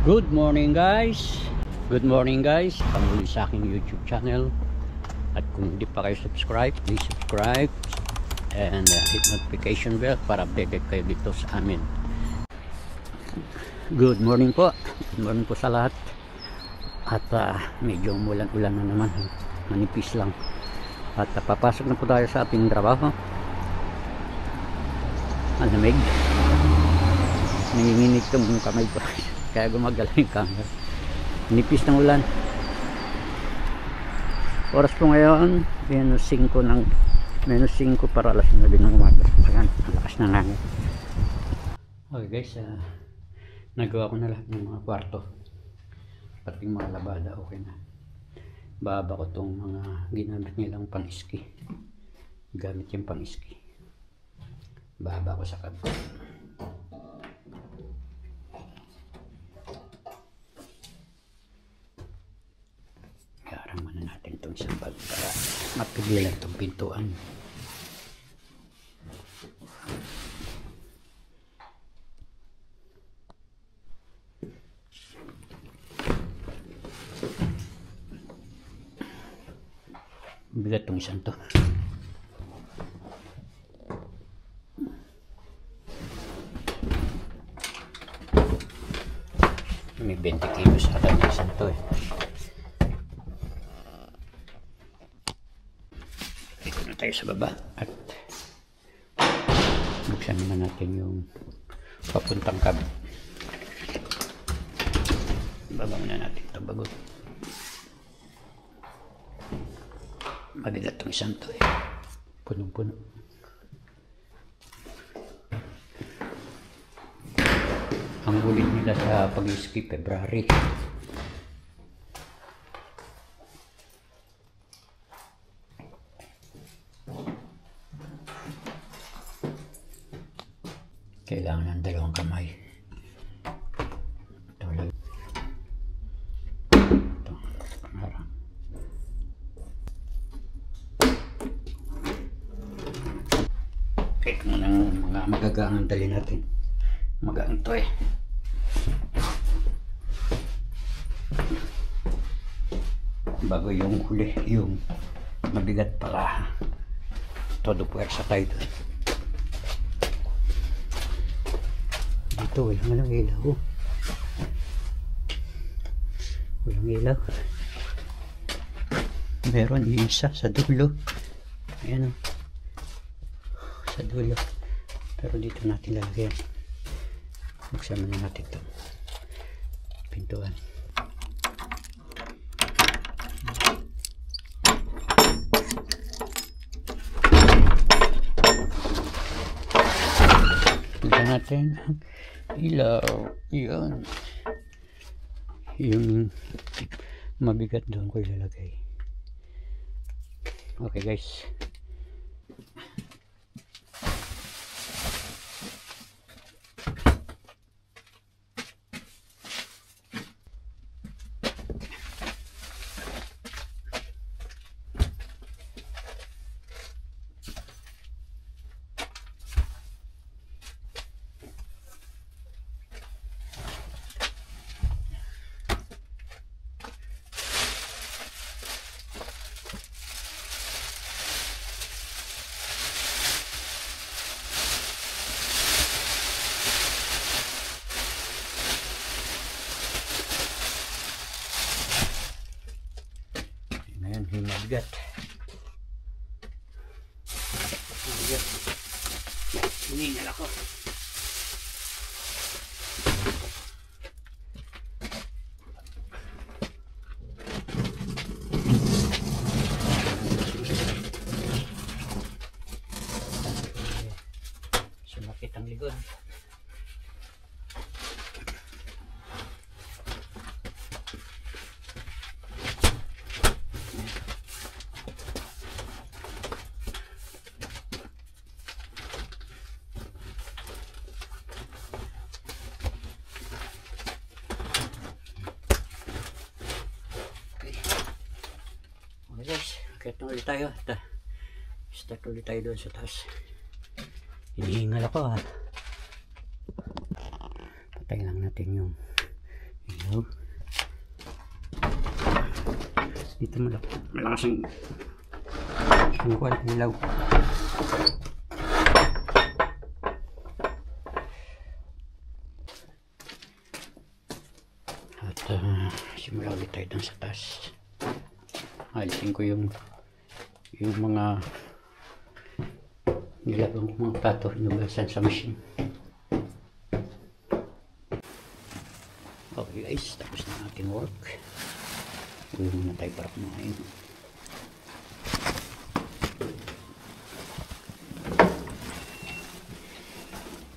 Good morning guys. Good morning guys. Pamuli sa aking YouTube channel. At kung hindi pa kayo subscribe, please subscribe and hit notification bell para updated kayo dito sa amin. Good morning po. Good morning po sa lahat. At medyo umulan-ulan na naman. Manipis lang. At papasok na po tayo sa ating trabaho. Malamig. Nanginginig itong kamay ko. Kaya gumagala yung camera. Nipis ng ulan. Oras po ngayon -5 para alas 9 ng umaga. Ayan, ang lakas ng hangin. Okay guys, nagawa ko na lahat ng mga kwarto, pati mga labada. Okay na. Baba ko itong mga ginamit nilang pang-ski. Gamit yung pang-ski. Baba ko sa kabit. Muna natin itong isang bag para mapigilan itong pintuan. Bigat itong isang to. May 20 kilos ata yung isang to eh. Tayo sa baba at buksan naman natin yung papuntang kabit. Baba muna natin ito bago mabigat itong isang to eh. Punong-puno. Ang ulit nila sa pag-ski February. Kailangan ng dalawang kamay. Ito lang. Ito. Parang. Ito muna ang mga magagaang dali natin. Magaang ito eh. Bago yung huli, yung mabigat pala. Todo puwersa tayo doon. Ito, walang ilaw. Walang ilaw. Meron isa sa dulo. Ayan o. Sa dulo. Pero dito natin lalagyan. Buksan na natin ito. Pintuan. Buksan natin ilaw. Yun. Yung mabigat doon ko ilalagay. Okay guys. Yung mabigat. Mabigat. Hiningal ako. Sumakit ang likod. Guys, akit na ulit tayo. Start ulit tayo doon sa taas. Hinihingal ako ha. Patay lang natin yung ilaw. Dito malakas ang ilaw. At simula ulit tayo dun sa taas. Alisin ko yung mga nilagong mga plato, inugasan sa machine. Okay guys, tapos na ating work. Uwi muna tayo para kumain.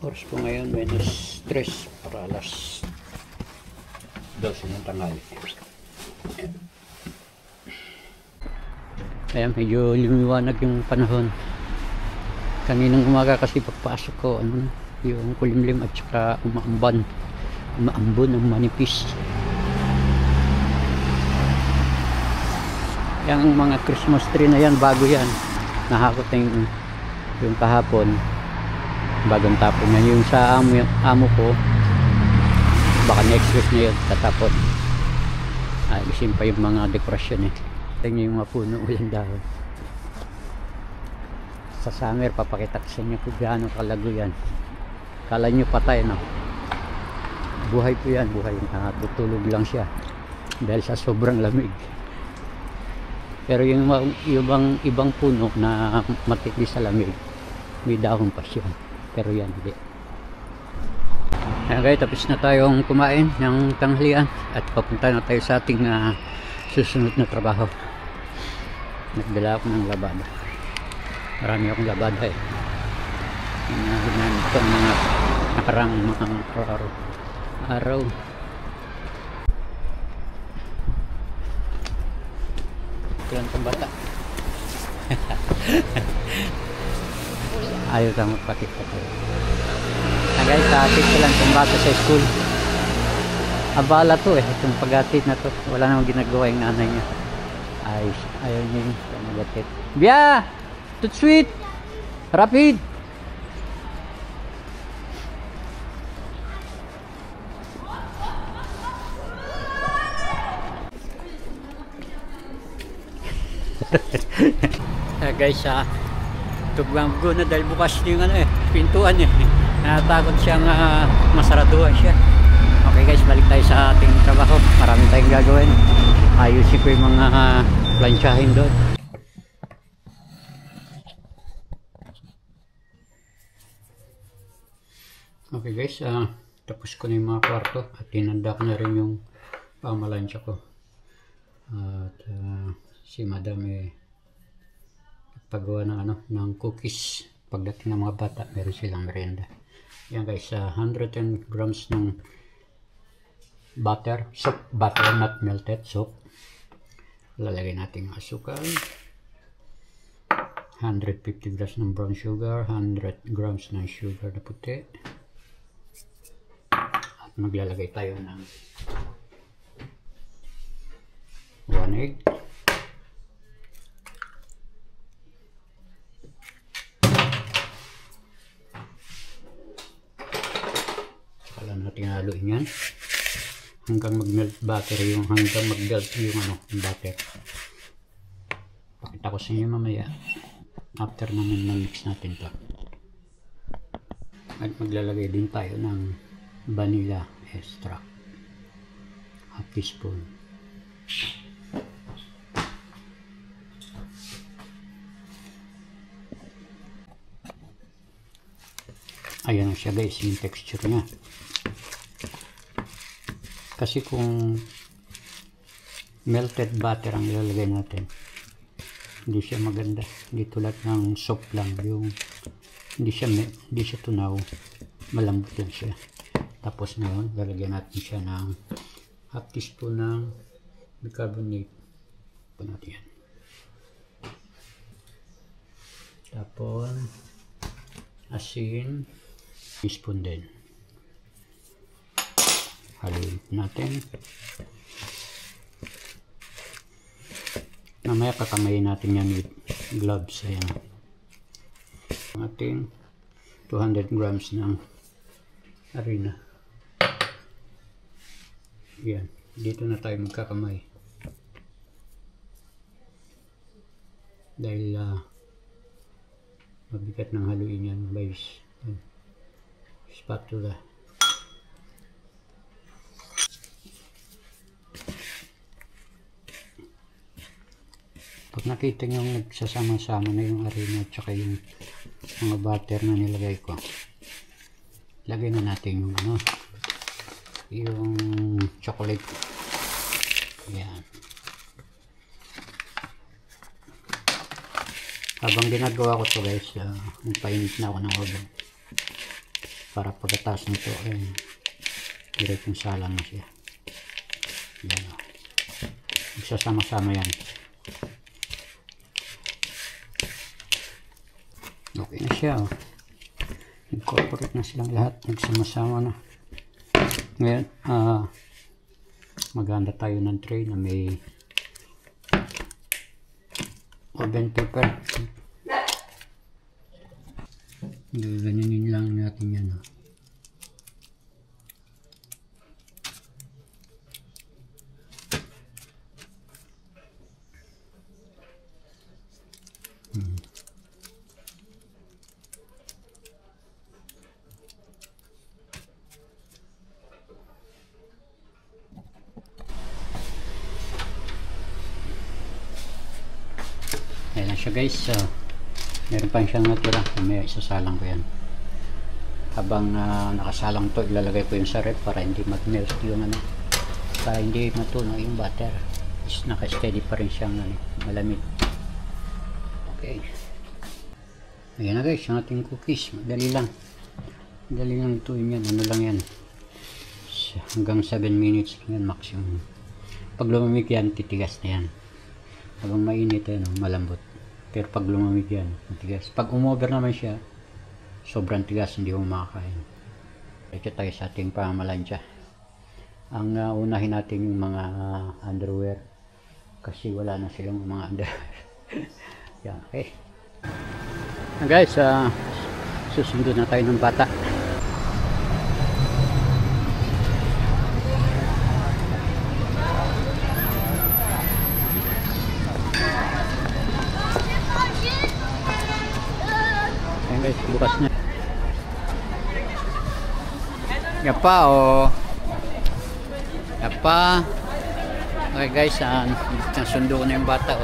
Oras po ngayon minus 3 para alas 12 ng tanghali. Ayan, medyo lumiwanag yung panahon. Kaninang umaga kasi pagpasok ko, yung kulimlim at saka umaambon ang manipis. Yung mga Christmas tree na yan, bago yan. Nahakot na yung kahapon. Bagong tapon na yung sa amo ko. Baka next week na yun, tatapon. Ayusin pa yung mga dekorasyon eh. Tingnan yung mga puno, walang dahon. Sa summer, papakita ko sa inyo kung gaano kalago yan. Kala nyo patay, no? Buhay po yan, buhay. Tutulog lang siya dahil sa sobrang lamig. Pero yung ibang puno na matindi sa lamig, may dahon pa siya. Pero yan, hindi. Okay, tapos na tayong kumain ng tanghalian at papunta na tayo sa ating susunod na trabaho. Nagdala ako ng labada. Marami akong labada eh. Hinahinan ito ang mga nakarang mga araw. Ito lang itong bata. Ayaw ka magpakita ko. Guys, hatid ko lang itong bata sa school. Abala to eh, itong pag-hatid na to. Wala namang ginagawa yung nanay niya. Ayaw niya yung mag-hatid. Bia! Tut sweet! Rapid! Guys, tugbang ko na dahil bukas yung pintuan eh. Natakot siyang masaraduhan siya. Okay guys, balik tayo sa ating trabaho. Marami tayong gagawin. Ayusin ko yung mga plansyahin doon. Okay guys, tapos ko na yung mga kwarto at tinanda ko na rin yung pamalansya ko. At si madam paggawa ng ng cookies. Pagdating ng mga bata, meron silang merienda. Yan guys, 110 grams ng butter, soap butter, not melted soap. Lalagay natin yung asukal. 150 grams ng brown sugar, 100 grams ng sugar na puti. At maglalagay tayo ng 1 egg. Natin haluin yan hanggang mag-melt butter yung mag-melt yung butter. Pakita ko sa inyo mamaya after naman na-mix natin to. At maglalagay din tayo ng vanilla extract, half teaspoon. Ayan na siya guys, yung texture nya. Kasi kung melted butter ang ilalagay natin, hindi siya maganda. Hindi tulad ng soap lang, yung hindi siya tunaw, malambot lang siya. Tapos ngayon, lalagyan natin siya ng half teaspoon ng bicarbonate. Ito natin yan. Tapos asin, teaspoon din. Haluin natin. Mamaya kakamayin natin yan with gloves. Ayan. Ating 200 grams ng harina. Yan, dito na tayo magkakamay. Dahil mabigat ng haluin yan by spatula. Pag nakita nyo nagsasama-sama na yung harina at saka yung mga butter na nilagay ko, lagay na natin yung yung chocolate. Yan. Habang ginagawa ko to guys, nagpainit na ako ng oven para pagkatapos nito diretsong salang na siya. Yan, magsasama-sama yan. Okay na siya. Incorporate na silang lahat, nagsama-sama na. Ngayon maghanda tayo ng tray na may oven paper. Ganyanin lang natin yan. Ayan siya guys, meron pa siyang natira, may isasalang ko yan. Habang nakasalang to, ilalagay ko yung sa rep para hindi mag-melt yung para hindi matunaw yung butter. Is naka-steady pa rin siyang malamig. Okay. Ayan na guys, yung ating cookies, madali lang ituin yan, lang yan, hanggang 7 minutes yan maximum. Pag lumamig yan, titigas na yan. Habang mainit malambot. Pero pag lumamig yan, matigas. Pag umover naman siya, sobrang tigas, hindi mo makakain. Ito tayo sa ating pamalansya. Ang unahin natin yung mga underwear kasi wala na silang mga underwear. Yan, okay. Guys, susunod na tayo ng bata. Guys, bukas na. Yapa yapa. Okay guys, nasundo ko na yung bata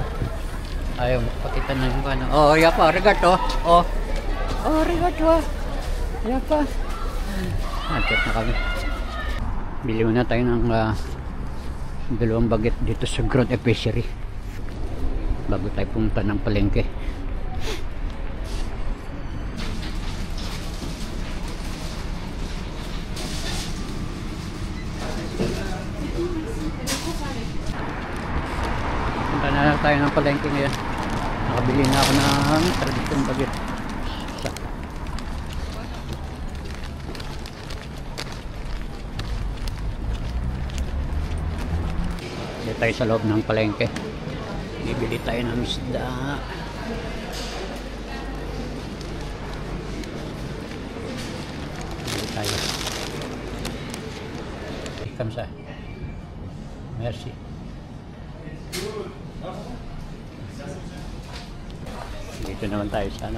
ayaw pakita na yung bata. Yapa, arigato. Arigato. Yapa. Chat na kami. Bili na tayo ng 2 baget dito sa Groot Epicery bago tayo pumunta ng palengke. Na tayo ng palengke ngayon. Nakabili na ako ng tradisyong baget. Dito tayo sa loob ng palengke. Bibili tayo ng isda. Bibili tayo. Kamsa. Merci. Dito naman tayo sa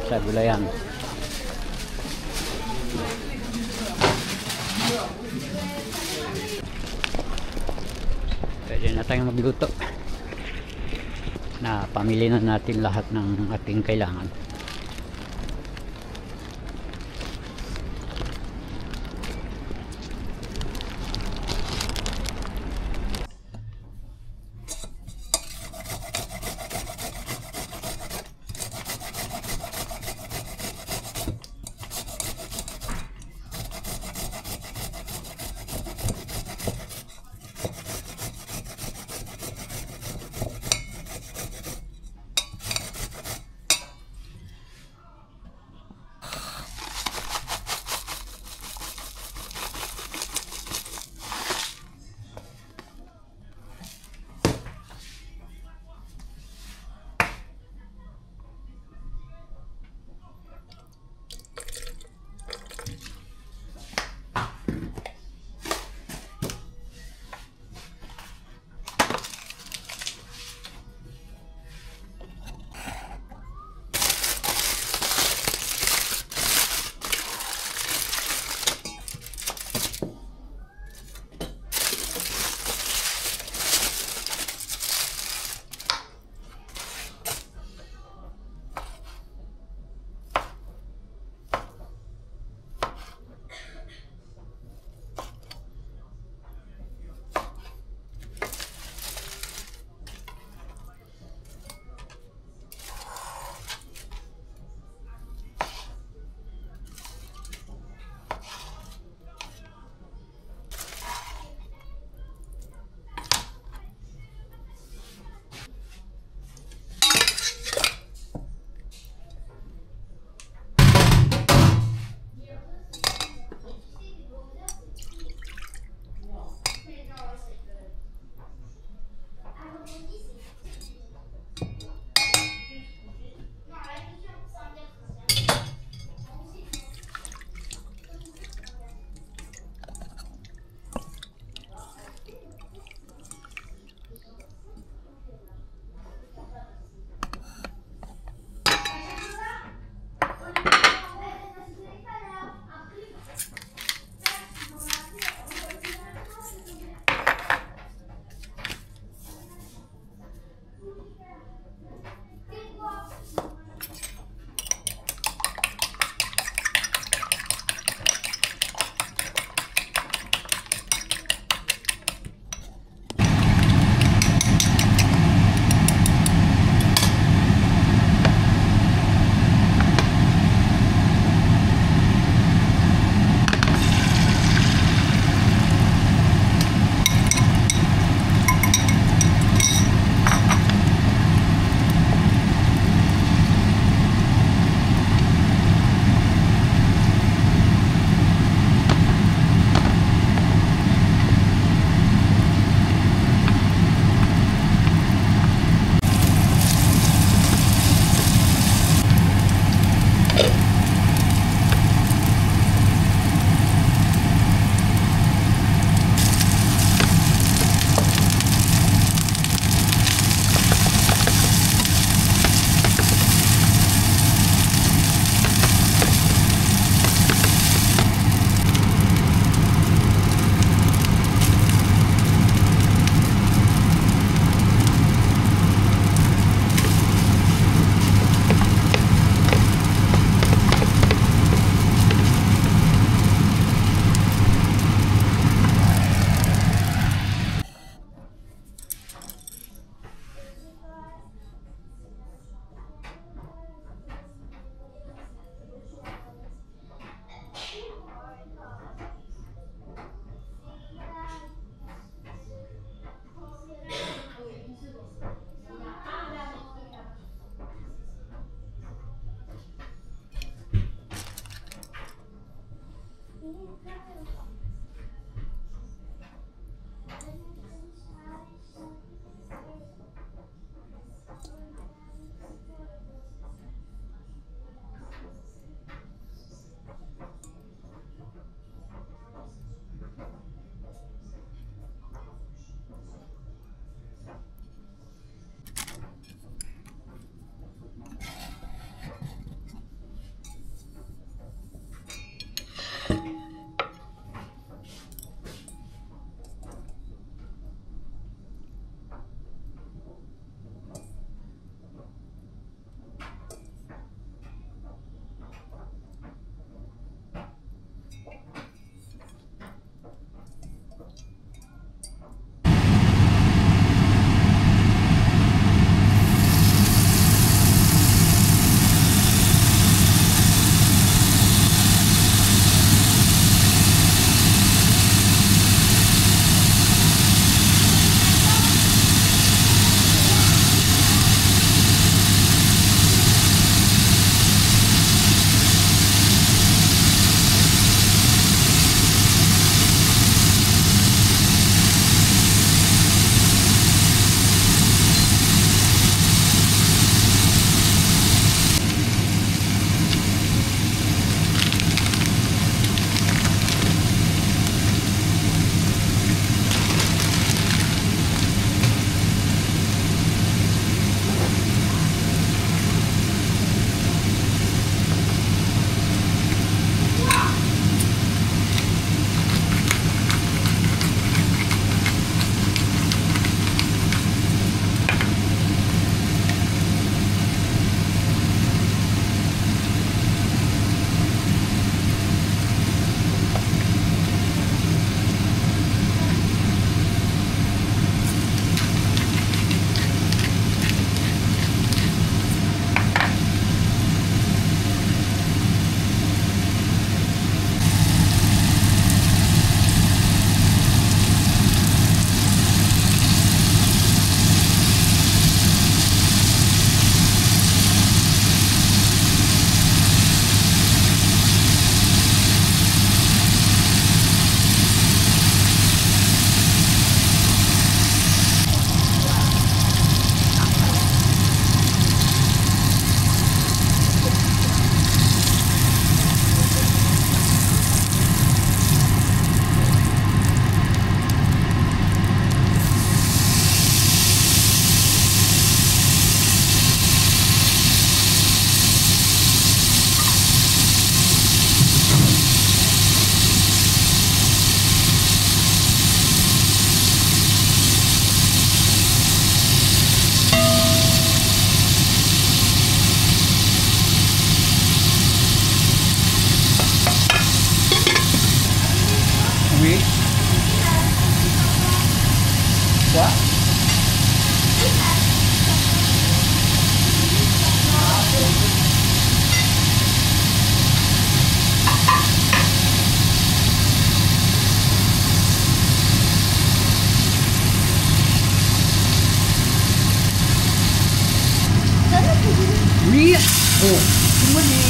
sa gulayan. Pwede na tayong magluto. Na pamili na natin lahat ng ating kailangan. Oh, semua di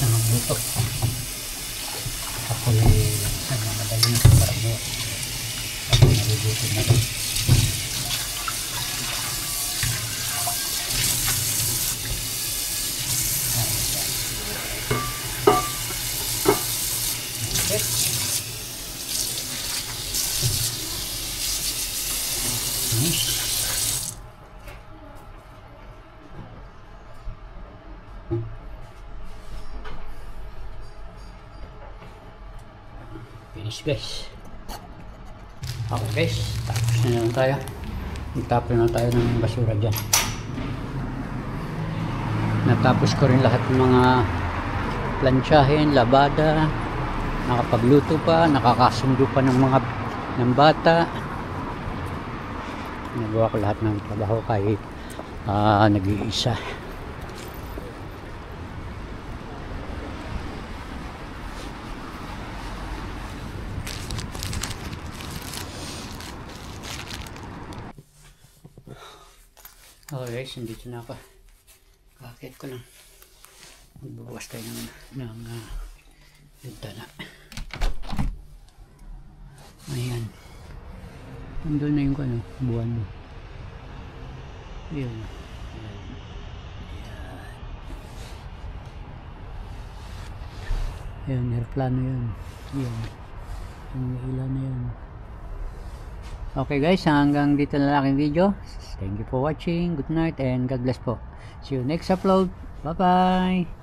magluto. Ako madali na sa paramo. Ako naluluto na rin. Finish guys. Okay guys, tapos na naman tayo. Magtapon na tayo ng basura dyan. Natapos ko rin lahat ng mga plansyahin, labada, nakapagluto pa, nakakasundo pa ng bata. Nagawa ko lahat ng trabaho kahit nag-iisa. Okay guys, nandito na ako. Kakit ko lang. Magbubukas tayo ng bintana. Ayan. Nandun na yung buwan mo. Ayan. Ayan. Ayan, aeroplano yun. Ayan. Yung ilan na yun. Okay guys, hanggang dito na lang aking video. Thank you for watching. Good night and God bless po. See you next upload. Bye bye.